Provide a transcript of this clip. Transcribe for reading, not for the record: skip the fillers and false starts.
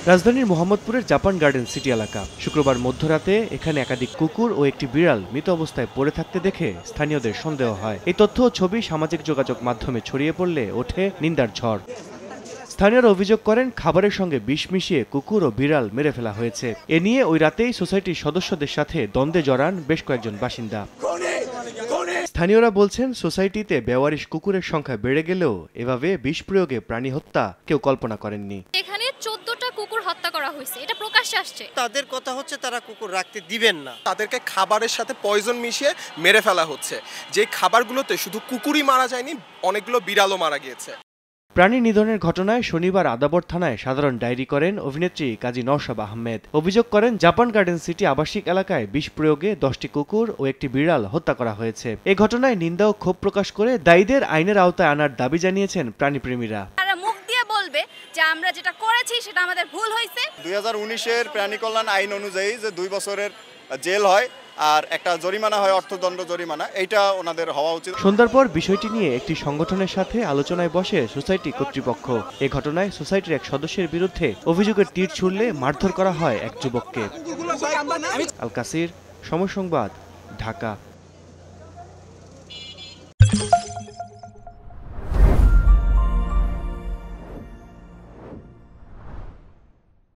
রাজধানীর মোহাম্মদপুরের Japan garden city এলাকা। শুক্রবার মধ্যরাতে এখানে একাধিক কুকুর ও একটি বিড়াল মৃত অবস্থায় পড়ে থাকতে দেখে স্থানীয়দের সন্দেহ হয়। এই তথ্য ও ছবি সামাজিক যোগাযোগ মাধ্যমে ছড়িয়ে পড়লে ওঠে নিন্দার ঝড়। স্থানীয়রা অভিযোগ করেন, খাবারের সঙ্গে বিষ মিশিয়ে কুকুর ও বিড়াল মেরে ফেলা হয়েছে। এ নিয়ে ওই রাতেই সোসাইটির সদস্যদের সাথে দ্বন্দ্বে জড়ান বেশ কয়েকজন বাসিন্দা। স্থানীয়রা বলছেন, সোসাইটিতে বেওয়ারিশ কুকুরের সংখ্যা বেড়ে গেলেও এভাবে বিষ প্রয়োগে প্রাণী হত্যা কেউ কল্পনা করেননি। এখানে 14টা কুকুর হত্যা করা হয়েছে, এটা প্রকাশ্যে আসছে। তাদের কথা হচ্ছে তারা কুকুর রাখতে দিবেন না। তাদেরকে খাবারের সাথে পয়জন মিশিয়ে মেরে ফেলা হচ্ছে। যে খাবারগুলোতে শুধু কুকুরই মারা যায়নি, অনেকগুলো বিড়ালও মারা গিয়েছে। প্রাণী নিধনের ঘটনায় শনিবার আদাবর থানায় সাধারণ ডায়েরি করেন অভিনেত্রী কাজী নওশাব আহমেদ। অভিযোগ করেন, জাপান গার্ডেন সিটি আবাসিক এলাকায় বিষ প্রয়োগে 10টি কুকুর ও একটি বিড়াল হত্যা করা হয়েছে। এ ঘটনায় নিন্দা ও ক্ষোভ প্রকাশ করে দায়ীদের আইনের আওতায় আনার দাবি জানিয়েছেন প্রাণীপ্রেমীরা। তারা মুখ দিয়ে বলবে যে আমরা যেটা করেছি সেটা আমাদের ভুল হয়েছে। 2019-এর প্রাণী কল্যাণ আইন অনুযায়ী যে 2 বছরের জেল হয় আর একটা জরিমানা হয়, অর্থদণ্ড জরিমানা, এইটা ওনাদের হওয়া উচিত। সন্ধ্যার পর বিষয়টি নিয়ে একটি সংগঠনের সাথে আলোচনায় বসে সোসাইটি কর্তৃপক্ষ। এ ঘটনায় সোসাইটির এক সদস্যের বিরুদ্ধে অভিযোগের তীর ছুড়লে মারধর করা হয় এক যুবককে। আল কাসির, সময় সংবাদ, ঢাকা।